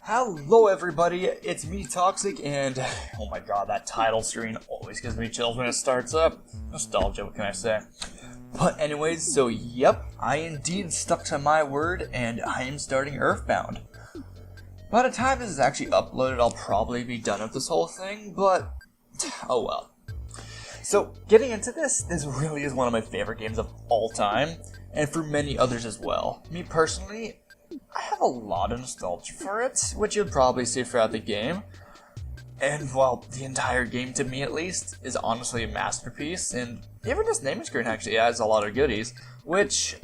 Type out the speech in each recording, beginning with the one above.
Hello everybody, it's me Toxic, and oh my god, that title screen always gives me chills when it starts up. Nostalgia, what can I say? But anyways, so yep, I indeed stuck to my word, and I am starting EarthBound. By the time this is actually uploaded, I'll probably be done with this whole thing, but oh well. So, getting into this really is one of my favorite games of all time, and for many others as well. Me personally, I have a lot of nostalgia for it, which you'll probably see throughout the game. And, well, the entire game, to me at least, is honestly a masterpiece, and even this naming screen actually adds a lot of goodies, which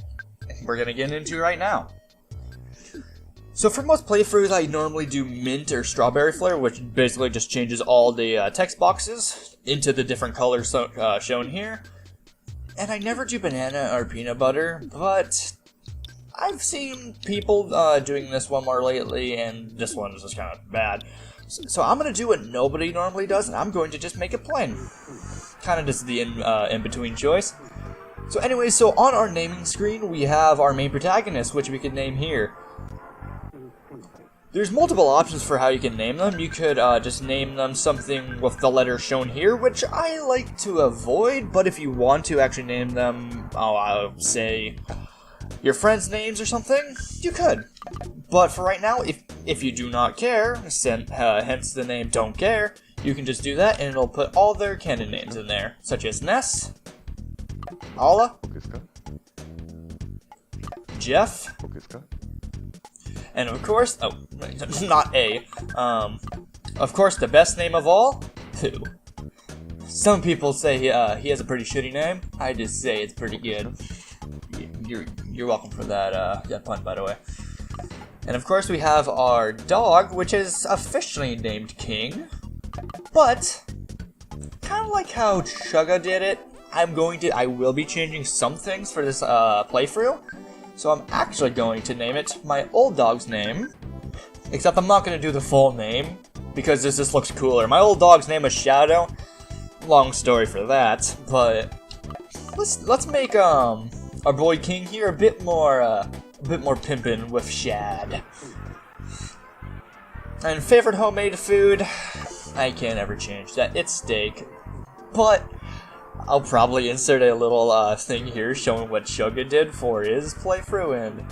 we're gonna get into right now. So for most playthroughs, I normally do mint or strawberry flavor, which basically just changes all the text boxes into the different colors shown here. And I never do banana or peanut butter, but I've seen people doing this one more lately, and this one is just kind of bad. So I'm going to do what nobody normally does, and I'm going to just make it plain. Kind of just the in-between choice. So anyways, so on our naming screen, we have our main protagonist, which we can name here. There's multiple options for how you can name them. You could just name them something with the letter shown here, which I like to avoid, but if you want to actually name them, I'll say your friends' names or something, you could. But for right now, if you do not care, hence the name Don't Care, you can just do that and it'll put all their canon names in there, such as Ness, Ala, Jeff, and of course, not A, of course the best name of all, Pooh. Some people say he has a pretty shitty name, I just say it's pretty good. You're welcome for that pun, by the way. And of course we have our dog, which is officially named King, but kind of like how Chugga did it, I will be changing some things for this playthrough. So I'm actually going to name it my old dog's name, except I'm not going to do the full name, because this just looks cooler. My old dog's name is Shadow, long story for that, but let's make our boy King here a bit more pimpin' with Shad. And favorite homemade food, I can't ever change that, it's steak, but I'll probably insert a little thing here showing what Chugga did for his playthrough, and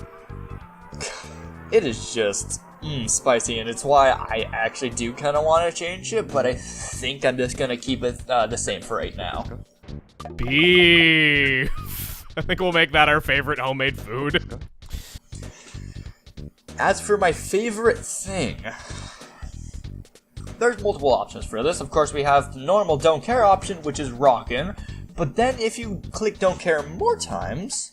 it is just spicy, and it's why I actually do kind of want to change it, but I think I'm just going to keep it the same for right now. Beef! I think we'll make that our favorite homemade food. As for my favorite thing, there's multiple options for this. Of course, we have the normal Don't Care option, which is Rockin', but then if you click Don't Care more times,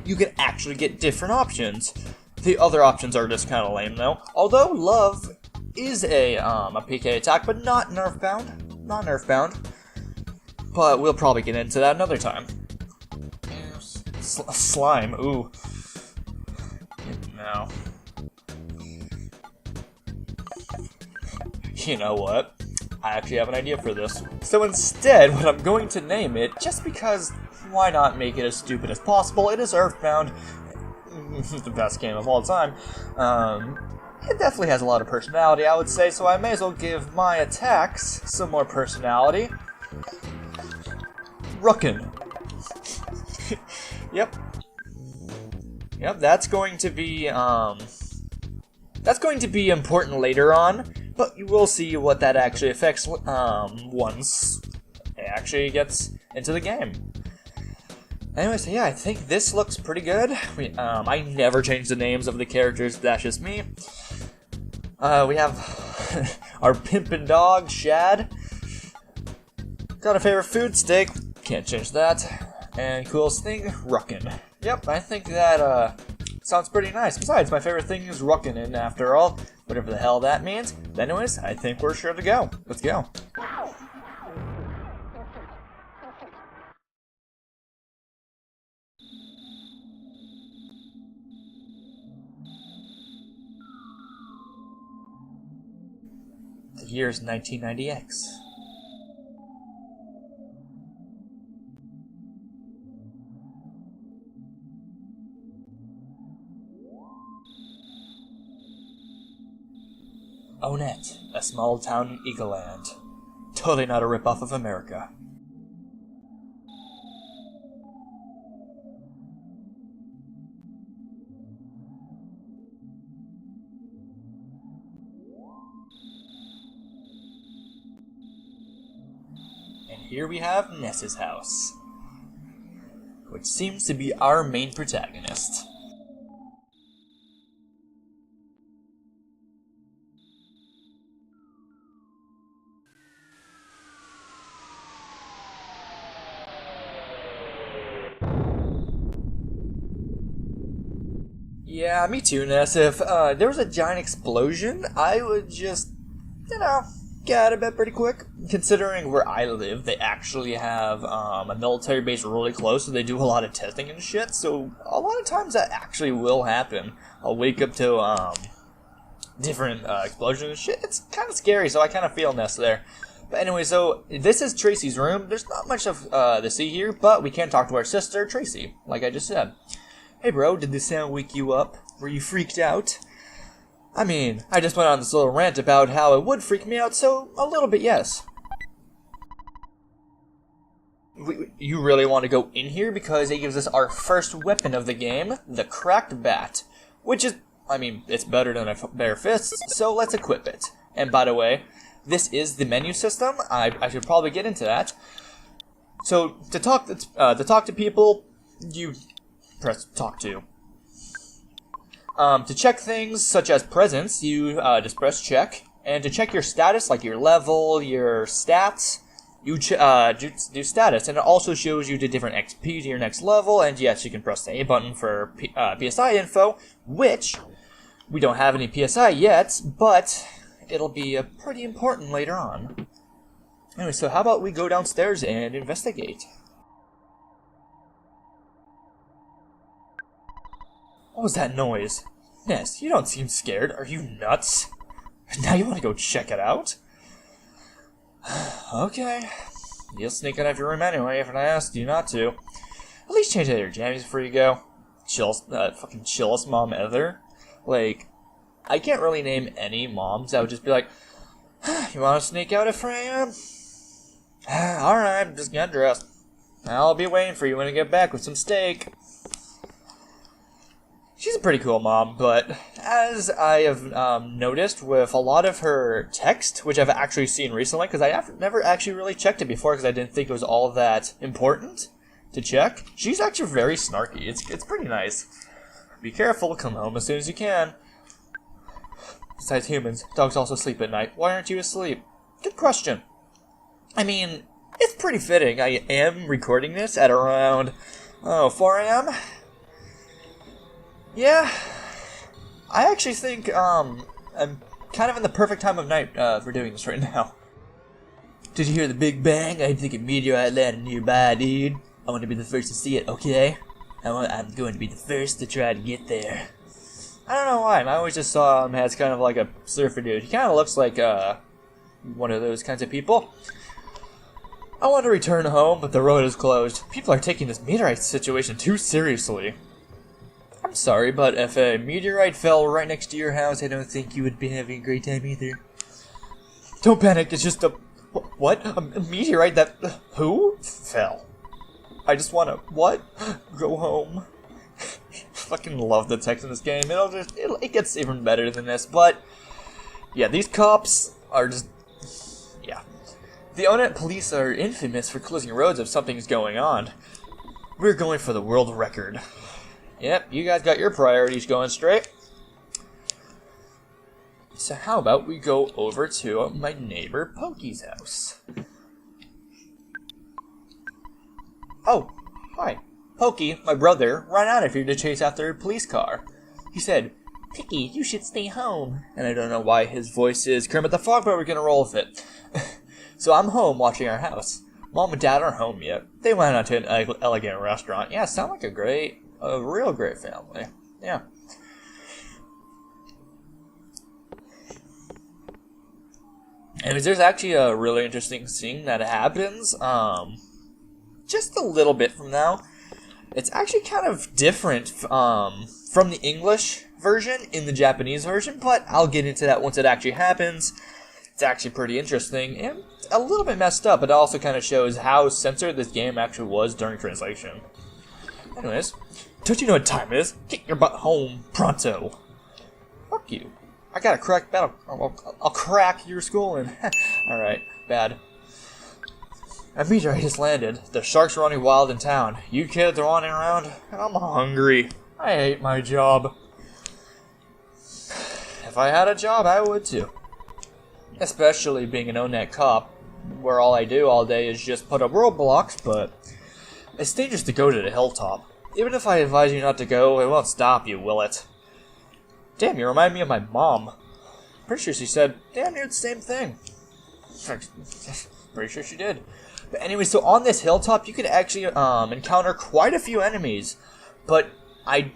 you can actually get different options. The other options are just kind of lame, though. Although Love is a PK attack, but not Nerfbound. Not Nerfbound. But we'll probably get into that another time. Slime, ooh. No. You know what? I actually have an idea for this. So instead, what I'm going to name it, just because why not make it as stupid as possible, it is EarthBound. The best game of all time. It definitely has a lot of personality, I would say, so I may as well give my attacks some more personality. Rookin'. Yep. Yep, that's going to be important later on, but you will see what that actually affects once it actually gets into the game. Anyway, so yeah, I think this looks pretty good. I never change the names of the characters, that's just me. We have our pimpin' dog, Shad. Got a favorite food, steak, can't change that. And coolest thing, Ruckin'. Yep, I think that sounds pretty nice. Besides, my favorite thing is Ruckin', after all, whatever the hell that means. But anyways, I think we're sure to go. Let's go. The year's 1990X. Onet, a small town in Eagleland. Totally not a ripoff of America. And here we have Ness's house, which seems to be our main protagonist. Yeah, me too, Ness. If there was a giant explosion, I would just, get out of bed pretty quick. Considering where I live, they actually have a military base really close, so they do a lot of testing and shit, so a lot of times that actually will happen. I'll wake up to different explosions and shit. It's kind of scary, so I kind of feel Ness there. But anyway, so this is Tracy's room. There's not much of to see here, but we can talk to our sister, Tracy, like I just said. Hey bro, did the sound wake you up? Were you freaked out? I mean, I just went on this little rant about how it would freak me out, so a little bit, yes. You really want to go in here because it gives us our first weapon of the game, the cracked bat. Which is, I mean, it's better than a bare fist, so let's equip it. And by the way, this is the menu system. I should probably get into that. So, to talk to people, you press talk to. To check things such as presents, you just press check. And to check your status, like your level, your stats, you do status. And it also shows you the different XP to your next level. And yes, you can press the A button for PSI info, which we don't have any PSI yet, but it'll be pretty important later on. Anyway, so how about we go downstairs and investigate? What was that noise? Ness, you don't seem scared. Are you nuts? Now you want to go check it out? Okay. You'll sneak out of your room anyway if I asked you not to. At least change out your jammies before you go. Fucking chillest mom ever. Like, I can't really name any moms that would just be like, you want to sneak out at 4 a.m.? Alright, I'm just getting dressed. I'll be waiting for you when I get back with some steak. She's a pretty cool mom, but as I have noticed with a lot of her text, which I've actually seen recently, because I have never actually really checked it before because I didn't think it was all that important to check, she's actually very snarky. It's pretty nice. Be careful, come home as soon as you can. Besides humans, dogs also sleep at night. Why aren't you asleep? Good question. I mean, it's pretty fitting. I am recording this at around, 4 a.m.? Yeah, I actually think, I'm kind of in the perfect time of night, for doing this right now. Did you hear the big bang? I think a meteorite landed nearby, dude. I want to be the first to see it, okay? I'm going to be the first to try to get there. I don't know why, I always just saw him as kind of like a surfer dude. He kind of looks like, one of those kinds of people. I want to return home, but the road is closed. People are taking this meteorite situation too seriously. I'm sorry, but if a meteorite fell right next to your house, I don't think you would be having a great time either. Don't panic, it's just a... What? A meteorite that... Who? Fell. I just wanna... What? Go home. Fucking love the text in this game. It gets even better than this, but... Yeah, these cops are just... Yeah. The Onet police are infamous for closing roads if something's going on. We're going for the world record. Yep, you guys got your priorities going straight. So how about we go over to my neighbor Pokey's house? Oh, hi. Pokey, my brother, ran out of here to chase after a police car. He said, Picky, you should stay home. And I don't know why his voice is Kermit the Frog, but we're gonna roll with it. So I'm home watching our house. Mom and Dad aren't home yet. They went out to an elegant restaurant. Yeah, sound like a real great family. Yeah. Anyways, there's actually a really interesting scene that happens, just a little bit from now. It's actually kind of different, from the English version in the Japanese version, but I'll get into that once it actually happens. It's actually pretty interesting and a little bit messed up, but it also kind of shows how censored this game actually was during translation. Anyways, don't you know what time it is? Get your butt home pronto. Fuck you. I got a crack battle. I'll crack your skull in. Alright, bad. A meteorite just landed. The sharks are running wild in town. You kids are running around, and I'm hungry. I hate my job. If I had a job, I would too. Especially being an ONET cop, where all I do all day is just put up roadblocks, but it's dangerous to go to the hilltop. Even if I advise you not to go, it won't stop you, will it? Damn, you remind me of my mom. Pretty sure she said damn near the same thing. Pretty sure she did. But anyway, so on this hilltop, you could actually encounter quite a few enemies, but I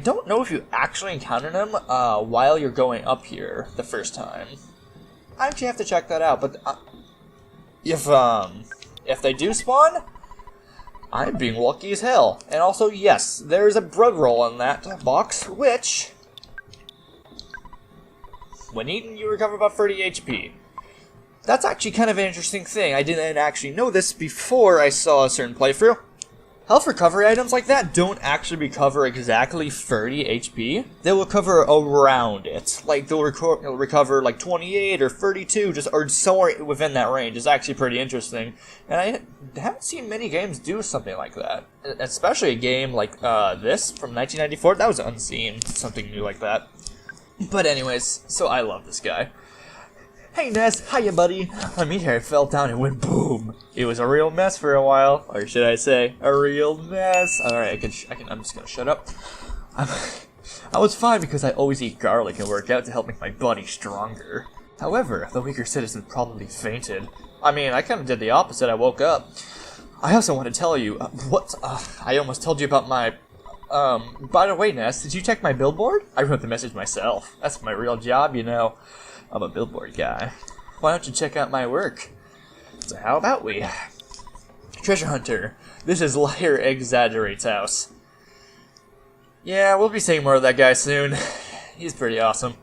don't know if you actually encounter them while you're going up here the first time. I actually have to check that out. But if they do spawn, I'm being lucky as hell. And also, yes, there's a bread roll in that box, which, when eaten, you recover about 30 HP. That's actually kind of an interesting thing. I didn't actually know this before I saw a certain playthrough. Health recovery items like that don't actually recover exactly 30 HP. They'll recover around it. Like, they'll recover like 28 or 32, or somewhere within that range. It's actually pretty interesting. And I haven't seen many games do something like that. Especially a game like this from 1994. That was unseen. Something new like that. But anyways, so I love this guy. Hey Ness, hiya buddy. My meteorite fell down and went boom. It was a real mess for a while, or should I say, a real mess. Alright, I'm just gonna shut up. I was fine because I always eat garlic and work out to help make my body stronger. However, the weaker citizen probably fainted. I mean, I kind of did the opposite. I woke up. I also want to tell you, I almost told you about my, by the way, Ness, did you check my billboard? I wrote the message myself. That's my real job, you know. I'm a billboard guy. Why don't you check out my work? So how about we? Treasure Hunter. This is Liar Exaggerate's house. Yeah, we'll be seeing more of that guy soon. He's pretty awesome.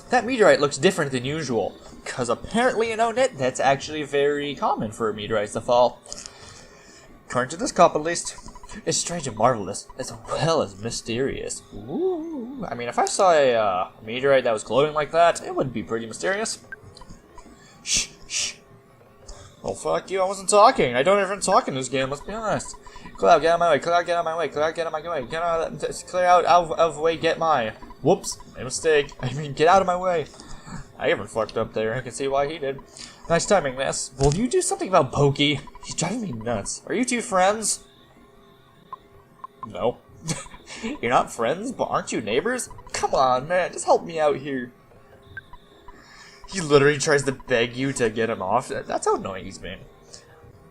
That meteorite looks different than usual, because apparently in ONET, that's actually very common for meteorites to fall. According to this cop, at least. It's strange and marvelous, as well as mysterious. Ooh. I mean, if I saw a meteorite that was glowing like that, it would be pretty mysterious. Shh, shh. Oh, fuck you, I wasn't talking. I don't even talk in this game, let's be honest. Cloud, get out of my way. Cloud, get out of my way. Cloud, get out of my way. Get out of clear out of the way, get my. Whoops, my mistake. I mean, get out of my way. I even fucked up there. I can see why he did. Nice timing, Ness. Will you do something about Pokey? He's driving me nuts. Are you two friends? No. You're not friends, but aren't you neighbors? Come on, man, just help me out here. He literally tries to beg you to get him off. That's how annoying he's been.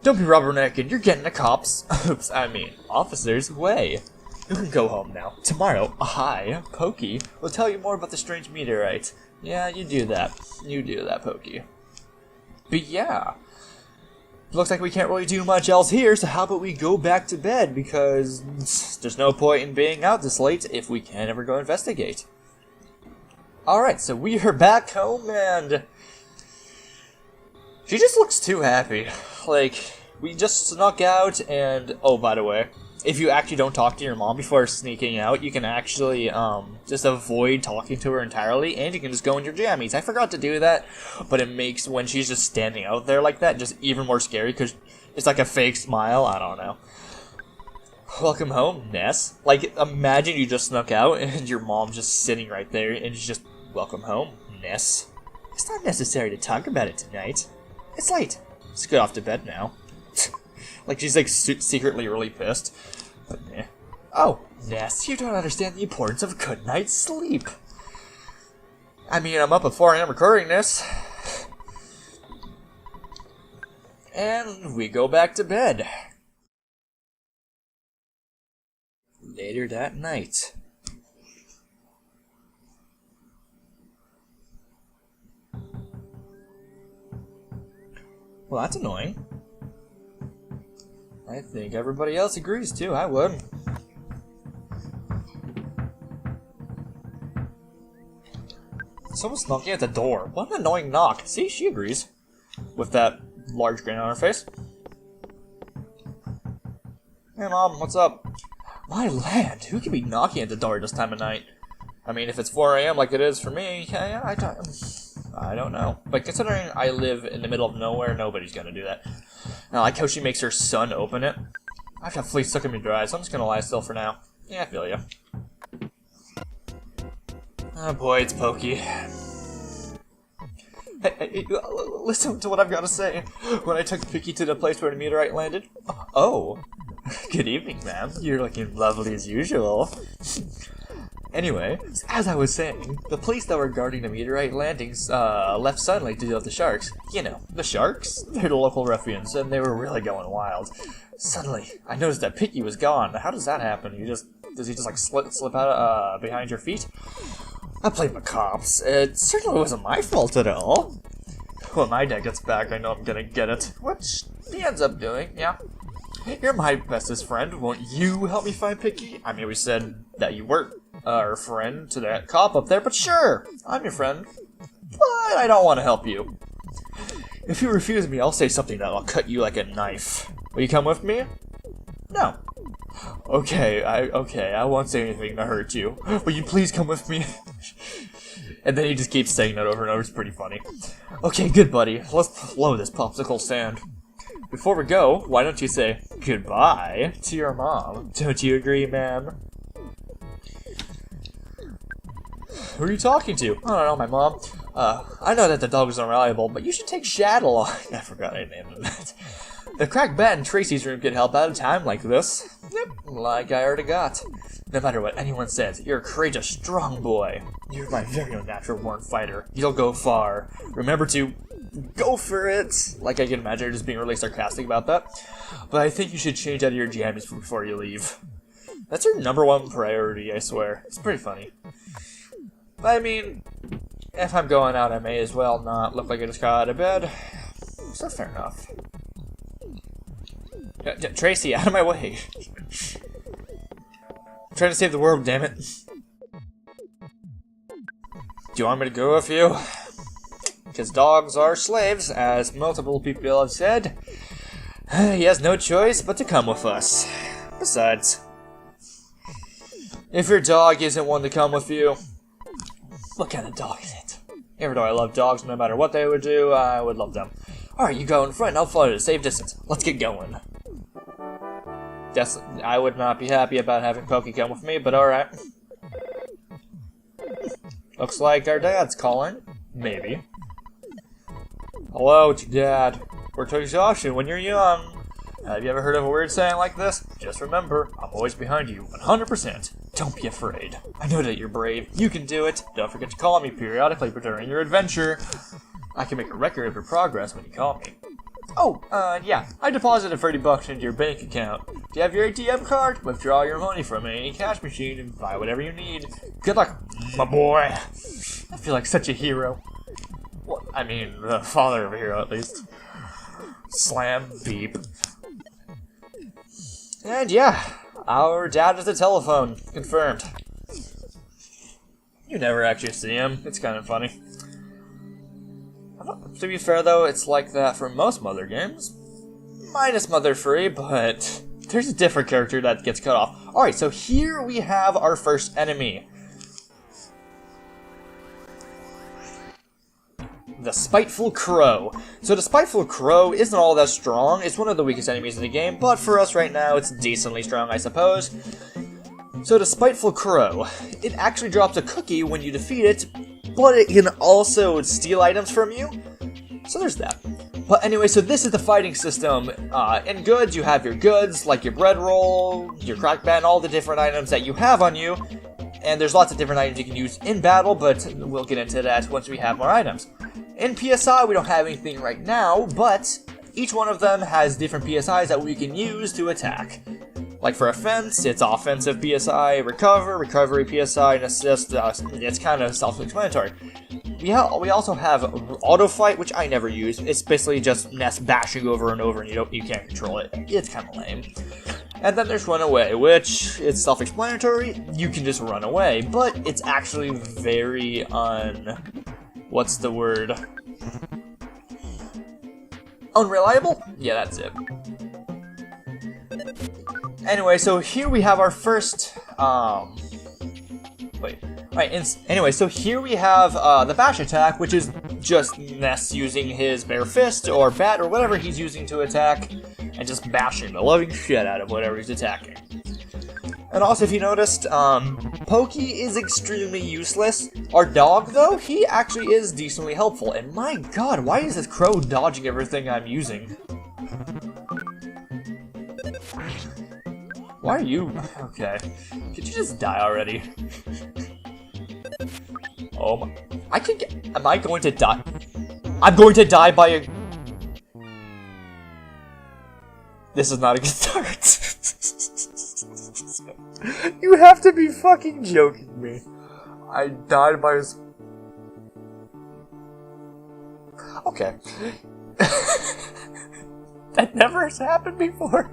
Don't be rubbernecking, you're getting the cops. Oops, I mean, officers' way. You can go home now. Tomorrow, I, Pokey, will tell you more about the strange meteorite. Yeah, you do that. You do that, Pokey. But yeah. Looks like we can't really do much else here, so how about we go back to bed, because there's no point in being out this late if we can't ever go investigate. Alright, so we are back home, and she just looks too happy. Like, we just snuck out, and, oh, by the way, if you actually don't talk to your mom before sneaking out, you can actually just avoid talking to her entirely, and you can just go in your jammies. I forgot to do that, but it makes when she's just standing out there like that just even more scary, because it's like a fake smile. I don't know. Welcome home, Ness. Like, imagine you just snuck out, and your mom's just sitting right there, and she's just, welcome home, Ness. It's not necessary to talk about it tonight. It's late. Let's get off to bed now. Like, she's, like, secretly really pissed. But, eh. Oh, Ness, you don't understand the importance of a good night's sleep. I mean, I'm up at 4 AM recording this. And we go back to bed. Later that night. Well, that's annoying. I think everybody else agrees too, I would. Someone's knocking at the door. What an annoying knock. See, she agrees. With that large grin on her face. Hey, Mom, what's up? My land, who can be knocking at the door this time of night? I mean, if it's 4 a.m. like it is for me, yeah, I don't know. But considering I live in the middle of nowhere, nobody's gonna do that. And I like how she makes her son open it. I've got fleas sucking me dry, so I'm just gonna lie still for now. Yeah, I feel ya. Oh boy, it's Pokey. Hey, listen to what I've got to say. When I took Picky to the place where the meteorite landed... Oh, good evening, ma'am. You're looking lovely as usual. Anyway, as I was saying, the police that were guarding the meteorite landings left suddenly to deal with the sharks. You know, the sharks? They're the local ruffians, and they were really going wild. Suddenly, I noticed that Picky was gone. How does that happen? Does he just like slip out behind your feet? I blame the cops. It certainly wasn't my fault at all. When my dad gets back, I know I'm gonna get it. Which he ends up doing, yeah. You're my bestest friend. Won't you help me find Picky? I mean, we said that you weren't our friend to that cop up there, but sure, I'm your friend. But I don't want to help you. If you refuse me, I'll say something that'll cut you like a knife. Will you come with me? No. Okay, I won't say anything to hurt you. Will you please come with me? And then he just keeps saying that over and over. It's pretty funny. Okay, good buddy. Let's blow this popsicle stand. Before we go, why don't you say goodbye to your mom? Don't you agree, ma'am? Who are you talking to? I don't know, my mom. I know that the dog is unreliable, but you should take Shad along. I forgot I named him that. The cracked bat in Tracy's room could help out at a time like this. Yep, like I already got. No matter what anyone says, you're a courageous, strong boy. You're my very own natural-born fighter. You'll go far. Remember to go for it. Like I can imagine her just being really sarcastic about that. But I think you should change out of your jammies before you leave. That's her #1 priority, I swear. It's pretty funny. But I mean, if I'm going out, I may as well not look like I just got out of bed. So fair enough. Tracy, out of my way. I'm trying to save the world, damn it. Do you want me to go with you? Because dogs are slaves, as multiple people have said. He has no choice but to come with us. Besides, if your dog isn't one to come with you, what kind of dog is it? Even though I love dogs, no matter what they would do, I would love them. Alright, you go in front, I'll follow at a safe distance. Let's get going. I would not be happy about having Pokey come with me, but alright. Looks like our dad's calling. Maybe. Hello, it's your dad. Work to exhaustion when you're young. Have you ever heard of a weird saying like this? Just remember, I'm always behind you, 100%. Don't be afraid. I know that you're brave. You can do it. Don't forget to call me periodically during your adventure. I can make a record of your progress when you call me. Oh, yeah. I deposited $30 into your bank account. Do you have your ATM card? Withdraw your money from any cash machine and buy whatever you need. Good luck, my boy. I feel like such a hero. Well, I mean, the father of a hero, at least. Slam, beep. And yeah, our dad is the telephone. Confirmed. You never actually see him. It's kind of funny. To be fair, though, it's like that for most Mother games. Minus Mother 3, but there's a different character that gets cut off. Alright, so here we have our first enemy. The Spiteful Crow. So the Spiteful Crow isn't all that strong. It's one of the weakest enemies in the game, but for us right now, it's decently strong, I suppose. So the Spiteful Crow. It actually drops a cookie when you defeat it, but it can also steal items from you. So there's that. But anyway, so this is the fighting system. In goods, you have your goods, like your bread roll, your crack bat, all the different items that you have on you. And there's lots of different items you can use in battle, but we'll get into that once we have more items. In PSI, we don't have anything right now, but each one of them has different PSIs that we can use to attack. Like for offense, it's offensive PSI, recovery PSI, and assist. It's kind of self-explanatory. We also have auto fight, which I never use. It's basically just Ness bashing over and over, and you can't control it. It's kind of lame. And then there's run away, which it's self-explanatory. You can just run away, but it's actually very what's the word? Unreliable? Yeah, that's it. Anyway, so here we have our first, anyway, so here we have the bash attack, which is just Ness using his bare fist or bat or whatever he's using to attack, and just bashing the living shit out of whatever he's attacking. And also, if you noticed, Pokey is extremely useless. Our dog, though, he actually is decently helpful. And my god, why is this crow dodging everything I'm using? Why are you... Okay. Could you just die already? Oh my... I can get... Am I going to die? I'm going to die by a... This is not a good start. You have to be fucking joking me. I died by a... Okay. That never has happened before.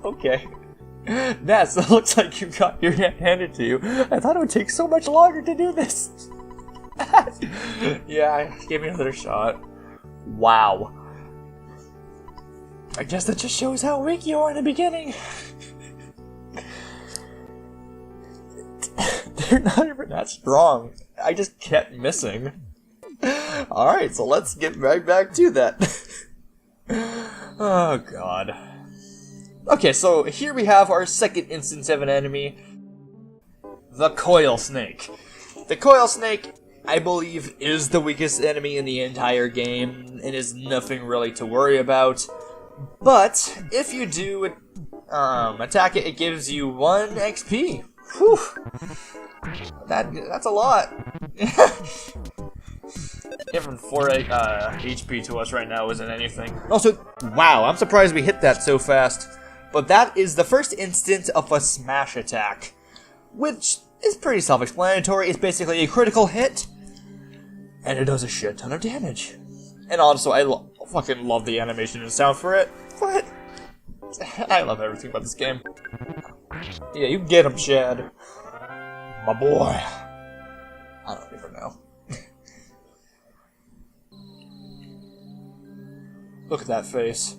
Okay. Ness, it looks like you got your hand handed to you. I thought it would take so much longer to do this. Yeah, give me another shot. Wow. I guess that just shows how weak you are in the beginning. They're not even that strong. I just kept missing. Alright, so let's get right back to that. Oh god. Okay, so here we have our second instance of an enemy. The Coil Snake. The Coil Snake, I believe, is the weakest enemy in the entire game, and is nothing really to worry about. But, if you do attack it, it gives you 1 XP. Whew. That's a lot. Even 4 HP to us right now isn't anything. Also, wow, I'm surprised we hit that so fast. But that is the first instance of a smash attack, which is pretty self-explanatory. It's basically a critical hit, and it does a shit ton of damage. And also, I fucking love the animation and sound for it, but I love everything about this game. Yeah, you get him, Chad. My boy. I don't even know. Look at that face.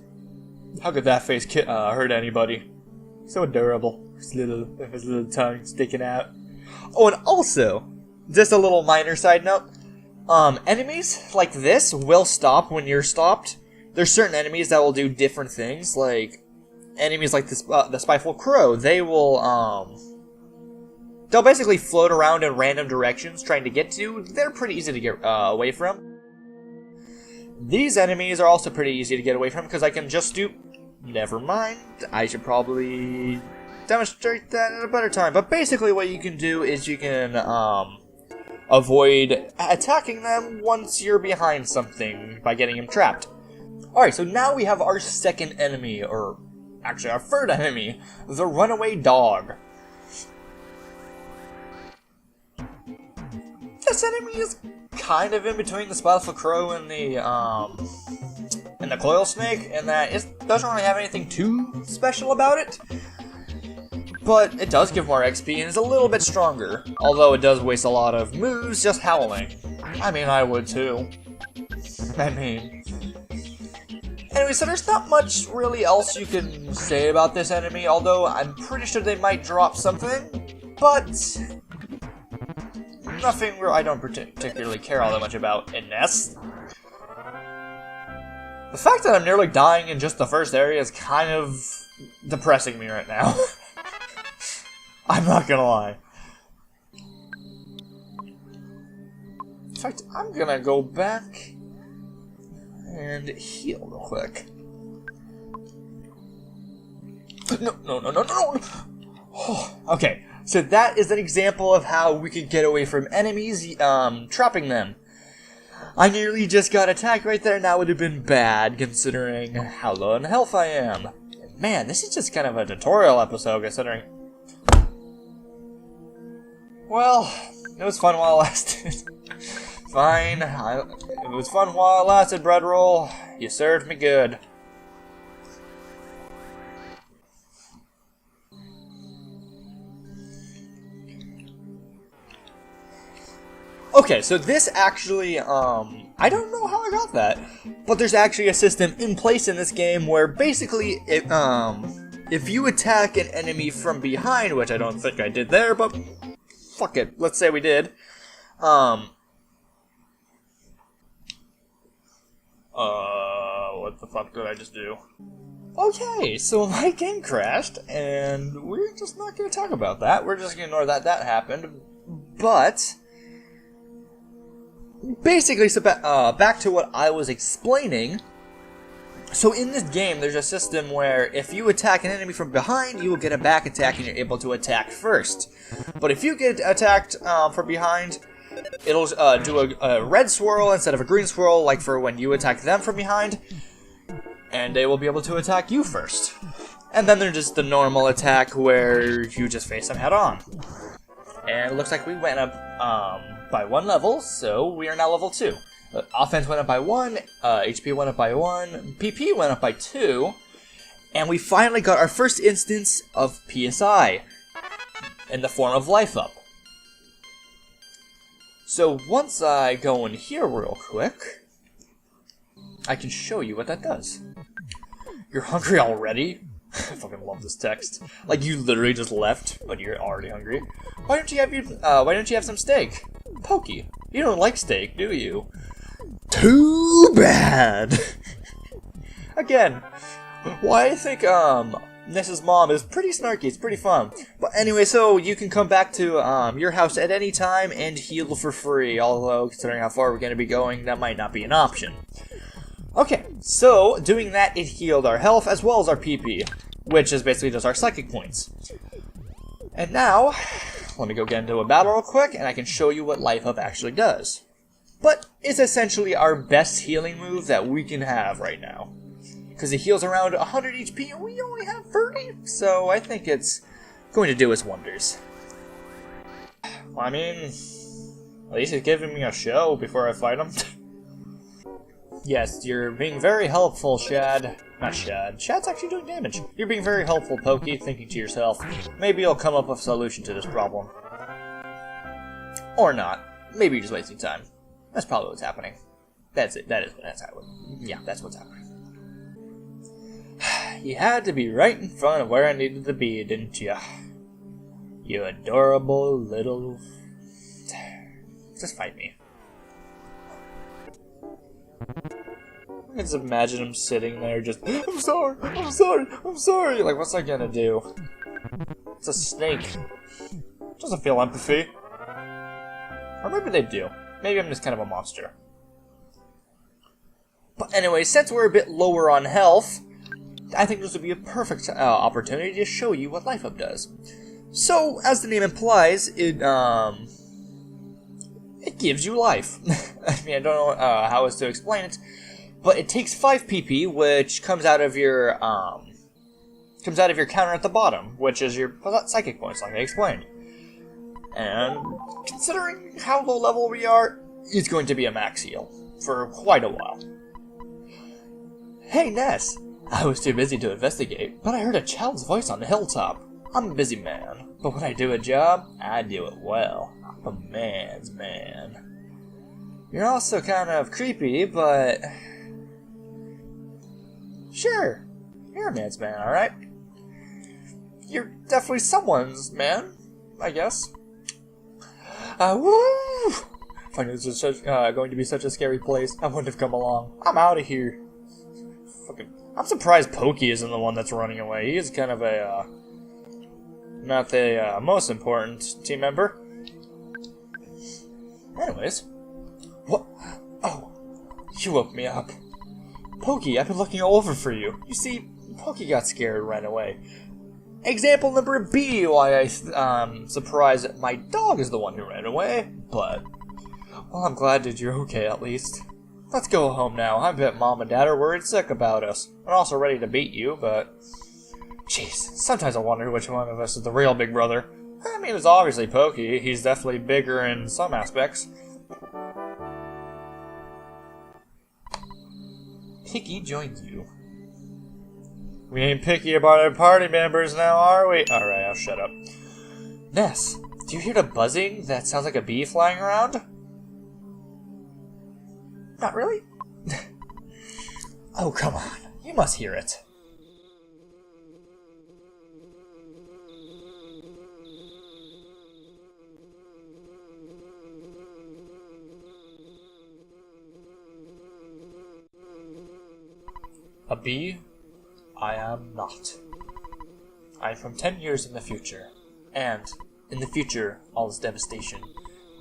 How could that face hurt anybody? So adorable. His little tongue sticking out. Oh, and also, just a little minor side note. Enemies like this will stop when you're stopped. There's certain enemies that will do different things, like enemies like this, the Spiteful Crow. They will, they'll basically float around in random directions trying to get to you. They're pretty easy to get away from. These enemies are also pretty easy to get away from because I can just do... Never mind. I should probably demonstrate that at a better time. But basically what you can do is you can avoid attacking them once you're behind something by getting them trapped. Alright, so now we have our second enemy, or actually our third enemy, the Runaway Dog. This enemy is kind of in between the Spiteful Crow and the Coil Snake, in that it doesn't really have anything too special about it. But it does give more XP and is a little bit stronger, although it does waste a lot of moves just howling. I mean, I would too. Anyway, so there's not much really else you can say about this enemy, although I'm pretty sure they might drop something, but nothing I don't particularly care all that much about in Ness. The fact that I'm nearly dying in just the first area is kind of depressing me right now. I'm not gonna lie. In fact, I'm gonna go back and heal real quick. No. Oh, okay, so that is an example of how we can get away from enemies, trapping them. I nearly just got attacked right there, and that would have been bad, considering how low in health I am. Man, this is just kind of a tutorial episode, considering... Well, it was fun while it lasted. Fine, it was fun while it lasted, bread roll. You served me good. Okay, so this actually, I don't know how I got that, but there's actually a system in place in this game where basically, if you attack an enemy from behind, which I don't think I did there, but fuck it, let's say we did, what the fuck did I just do? Okay, so my game crashed, and we're just not going to talk about that. We're just going to ignore that happened, but basically, so back to what I was explaining. So in this game, there's a system where if you attack an enemy from behind, you will get a back attack and you're able to attack first. But if you get attacked from behind, it'll do a red swirl instead of a green swirl, like for when you attack them from behind, and they will be able to attack you first. And then there's just the normal attack where you just face them head on. And it looks like we went up by 1 level, so we are now level 2. Offense went up by 1, HP went up by 1, PP went up by 2, and we finally got our first instance of PSI in the form of Life Up. So once I go in here real quick, I can show you what that does. You're hungry already? I fucking love this text. Like, you literally just left, but you're already hungry. Why don't you have some steak? Pokey, you don't like steak, do you? Too bad! Again, why I think, Ness's mom is pretty snarky, it's pretty fun. But anyway, so you can come back to, your house at any time and heal for free, although, considering how far we're gonna be going, that might not be an option. Okay, so doing that, it healed our health as well as our PP, which is basically just our psychic points. And now, let me go get into a battle real quick, and I can show you what Life Up actually does. But it's essentially our best healing move that we can have right now. Because it heals around 100 HP, and we only have 30, so I think it's going to do us wonders. Well, I mean, at least it's giving me a show before I fight him. Yes, you're being very helpful, Shad. Not Shad. Shad's actually doing damage. You're being very helpful, Pokey, thinking to yourself, maybe you'll come up with a solution to this problem. Or not. Maybe you're just wasting time. That's probably what's happening. That's it. That's happening. Yeah, that's what's happening. You had to be right in front of where I needed to be, didn't you? You adorable little... Just fight me. I can just imagine him sitting there just, I'm sorry, I'm sorry, I'm sorry. Like, what's I gonna do? It's a snake. Doesn't feel empathy. Or maybe they do. Maybe I'm just kind of a monster. But anyway, since we're a bit lower on health, I think this would be a perfect opportunity to show you what Life Up does. So, as the name implies, it gives you life. I mean, I don't know how else to explain it, but it takes 5 PP, which comes out of your counter at the bottom, which is your psychic points, like I explained. And considering how low level we are, it's going to be a max heal for quite a while. Hey Ness, I was too busy to investigate, but I heard a child's voice on the hilltop. I'm a busy man, but when I do a job, I do it well. I'm a man's man. You're also kind of creepy, but... Sure, you're a man's man, alright? You're definitely someone's man, I guess. Woo! If I knew this was going to be such a scary place, I wouldn't have come along. I'm out of here. I'm surprised Pokey isn't the one that's running away. He is kind of a, not the most important team member. Anyways. What? Oh, you woke me up. Pokey, I've been looking all over for you. You see, Pokey got scared and ran away. Example number B, why I'm surprised that my dog is the one who ran away, but... Well, I'm glad that you're okay, at least. Let's go home now. I bet Mom and Dad are worried sick about us. I'm also ready to beat you, but... Jeez, sometimes I wonder which one of us is the real big brother. I mean, it's obviously Pokey. He's definitely bigger in some aspects. Picky joins you. We ain't picky about our party members now, are we? Alright, I'll shut up. Ness, do you hear the buzzing? That sounds like a bee flying around? Not really? Oh, come on. You must hear it. A bee? I am not. I am from 10 years in the future, and, in the future, all is devastation.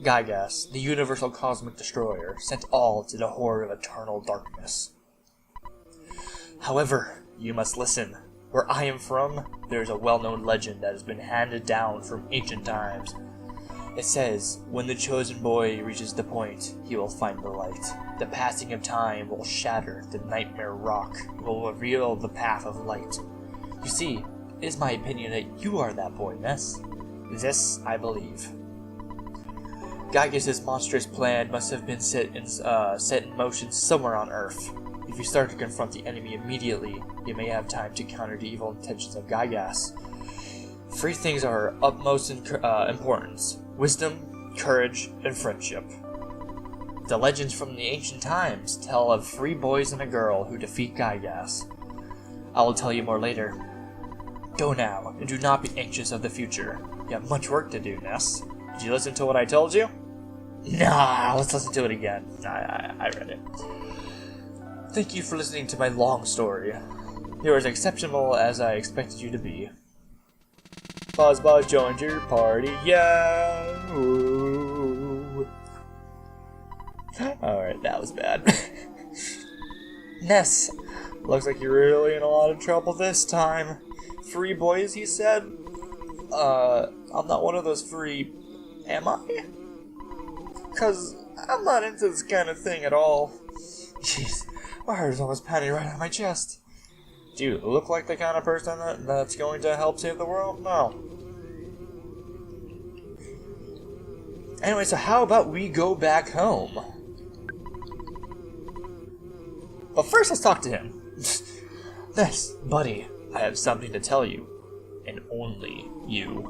Gygas, the universal cosmic destroyer, sent all to the horror of eternal darkness. However, you must listen. Where I am from, there is a well-known legend that has been handed down from ancient times. It says, when the chosen boy reaches the point, he will find the light. The passing of time will shatter the nightmare rock, will reveal the path of light. You see, it is my opinion that you are that boy, Ness. This I believe. Gygas' monstrous plan must have been set in motion somewhere on Earth. If you start to confront the enemy immediately, you may have time to counter the evil intentions of Gygas. 3 things are of utmost importance: wisdom, courage, and friendship. The legends from the ancient times tell of 3 boys and a girl who defeat Gygas. I will tell you more later. Go now, and do not be anxious of the future. You have much work to do, Ness. Did you listen to what I told you? Nah, let's listen to it again. I read it. Thank you for listening to my long story. You're as exceptional as I expected you to be. Buzzbuzz joined your party, yeah! Ooh. Alright, that was bad. Ness, looks like you're really in a lot of trouble this time. 3 boys, he said? I'm not one of those 3, am I? 'Cause I'm not into this kind of thing at all. Jeez, my heart is almost pounding right out of my chest. Do you look like the kind of person that's going to help save the world? No. Anyway, so how about we go back home? But first, let's talk to him. Ness, buddy, I have something to tell you. And only you.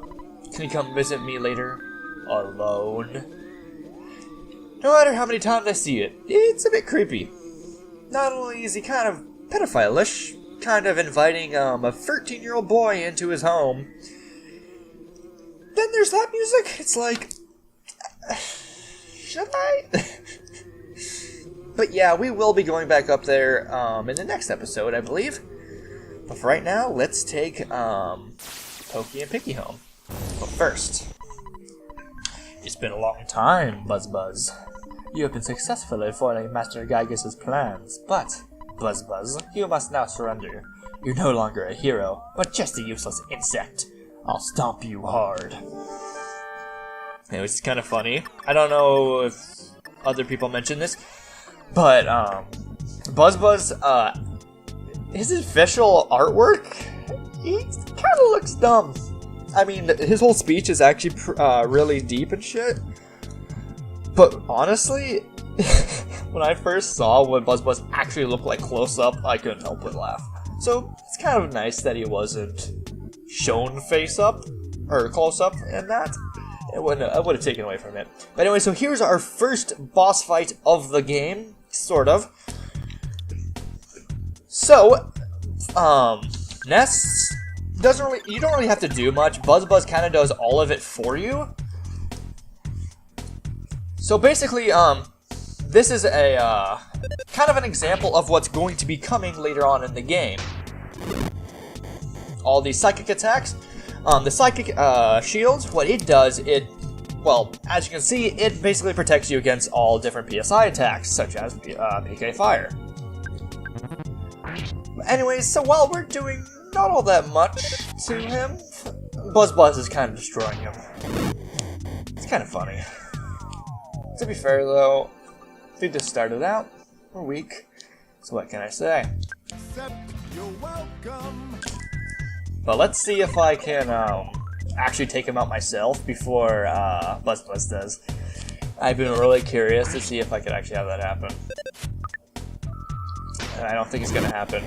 Can you come visit me later? Alone? No matter how many times I see it, it's a bit creepy. Not only is he kind of pedophile-ish, kind of inviting a 13-year-old boy into his home, then there's that music. It's like, should I? But yeah, we will be going back up there in the next episode, I believe. But for right now, let's take Pokey and Picky home. But first, it's been a long time, Buzz. You have been successfully foiling Master Gygas' plans, but, Buzz, you must now surrender. You're no longer a hero, but just a useless insect. I'll stomp you hard. Anyways, it's kind of funny. I don't know if other people mentioned this, but Buzz, his official artwork, he kind of looks dumb. I mean, his whole speech is actually really deep and shit. But honestly, when I first saw what Buzz actually looked like close up, I couldn't help but laugh. So it's kind of nice that he wasn't shown face up or close up in that. I would have taken away from it. But anyway, so here's our first boss fight of the game, sort of. So, Ness you don't really have to do much. Buzz kind of does all of it for you. So basically, this is a kind of an example of what's going to be coming later on in the game. All these psychic attacks. The psychic shield, what it does, well, as you can see, it basically protects you against all different PSI attacks, such as PK Fire. Anyways, so while we're doing not all that much to him, Buzz is kind of destroying him. It's kind of funny. To be fair, though, we just started out. We're weak. So what can I say? You're welcome. But let's see if I can actually take him out myself before Buzz does. I've been really curious to see if I could actually have that happen. And I don't think it's gonna happen.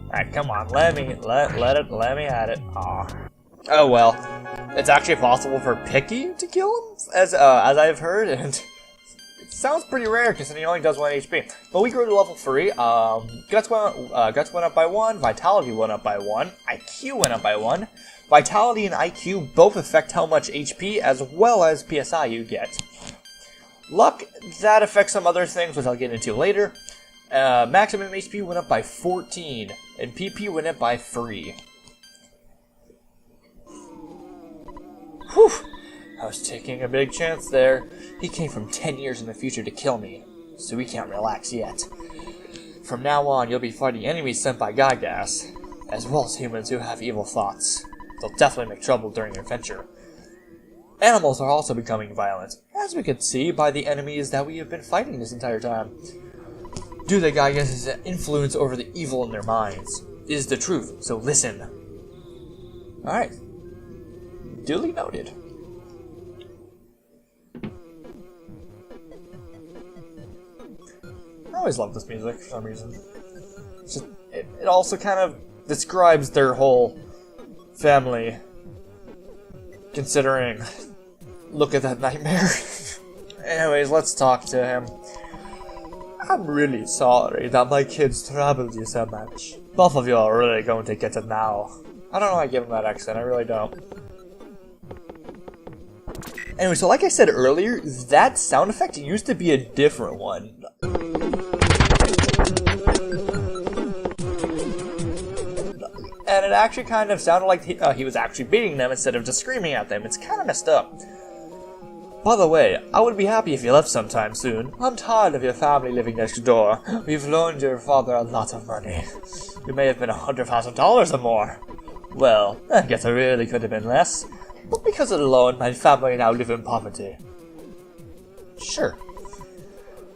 Alright, come on, let me at it. Aw. Oh well. It's actually possible for Picky to kill him, as I've heard, and it sounds pretty rare considering he only does 1 HP. But we grew to level 3. Guts went up by 1, Vitality went up by 1, IQ went up by 1. Vitality and IQ both affect how much HP as well as PSI you get. Luck, that affects some other things, which I'll get into later. Maximum HP went up by 14, and PP went up by 3. Whew! I was taking a big chance there. He came from 10 years in the future to kill me, so we can't relax yet. From now on, you'll be fighting enemies sent by Gygas, as well as humans who have evil thoughts. They'll definitely make trouble during your adventure. Animals are also becoming violent, as we could see by the enemies that we have been fighting this entire time. Due to Gygas' influence over the evil in their minds is the truth, so listen. Alright. Duly noted. I always love this music for some reason. It also kind of describes their whole family, considering, look at that nightmare. Anyways, let's talk to him. I'm really sorry that my kids troubled you so much. Both of you are really going to get it now. I don't know how I give him that accent, I really don't. Anyway, so like I said earlier, that sound effect used to be a different one. And it actually kind of sounded like he was actually beating them instead of just screaming at them. It's kind of messed up. By the way, I would be happy if you left sometime soon. I'm tired of your family living next door. We've loaned your father a lot of money. It may have been $100,000 or more. Well, I guess it really could have been less. But because of the loan, my family now live in poverty. Sure.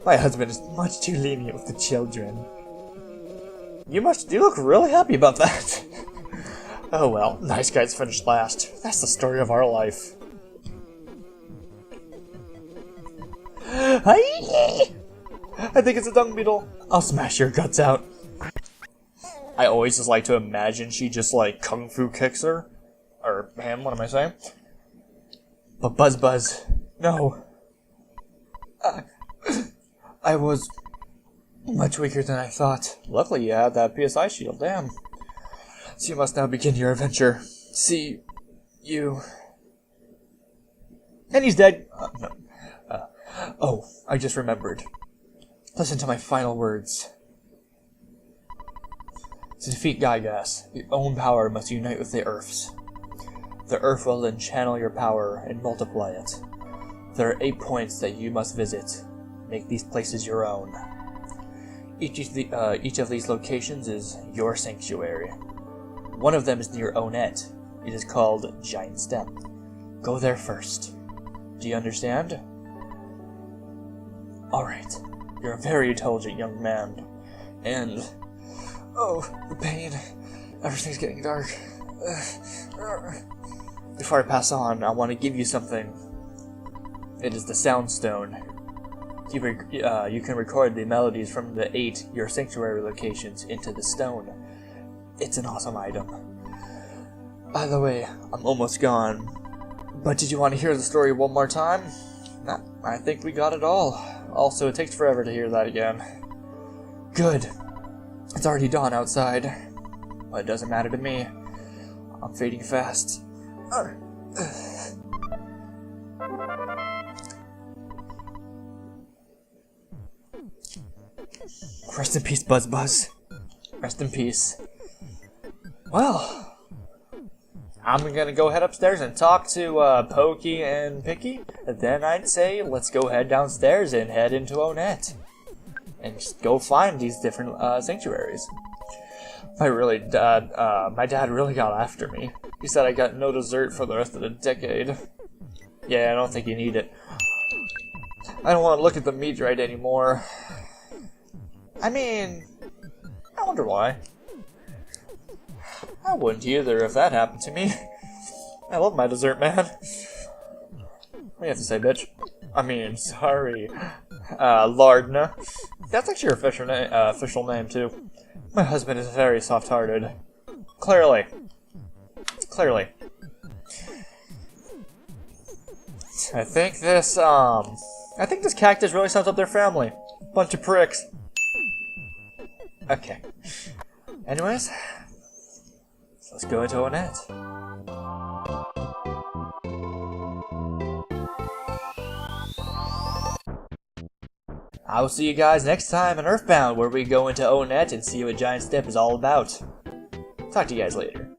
My husband is much too lenient with the children. You look really happy about that. Oh well, nice guys finished last. That's the story of our life. Hi! I think it's a dung beetle. I'll smash your guts out. I always just like to imagine she just like kung fu kicks her. Or him, what am I saying? But Buzz, no. I was much weaker than I thought. Luckily you had that PSI shield, damn. So you must now begin your adventure. See, you... And he's dead. No. Oh, I just remembered. Listen to my final words. To defeat Gygas, your own power must unite with the Earth's. The Earth will then channel your power and multiply it. There are 8 points that you must visit. Make these places your own. Each of these locations is your sanctuary. One of them is near Onet. It is called Giant Step. Go there first. Do you understand? Alright. You're a very intelligent young man. And... oh, the pain. Everything's getting dark. Before I pass on, I want to give you something. It is the Sound Stone. You can record the melodies from the 8 your sanctuary locations into the stone. It's an awesome item. By the way, I'm almost gone. But did you want to hear the story one more time? Nah, I think we got it all. Also, it takes forever to hear that again. Good. It's already dawn outside. But it doesn't matter to me. I'm fading fast. Rest in peace, Buzz. Rest in peace. Well, I'm gonna go head upstairs and talk to Pokey and Picky. And then I'd say let's go head downstairs and head into Onet. And just go find these different sanctuaries. My dad really got after me. He said I got no dessert for the rest of the decade. Yeah, I don't think you need it. I don't want to look at the meteorite anymore. I mean, I wonder why. I wouldn't either if that happened to me. I love my dessert, man. What do you have to say, bitch? I mean, sorry. Lardna. That's actually your official name, too. My husband is very soft-hearted. Clearly. I think this cactus really sums up their family. Bunch of pricks. Okay. Anyways, let's go into Onett. I will see you guys next time in EarthBound, where we go into Onett and see what Giant Step is all about. Talk to you guys later.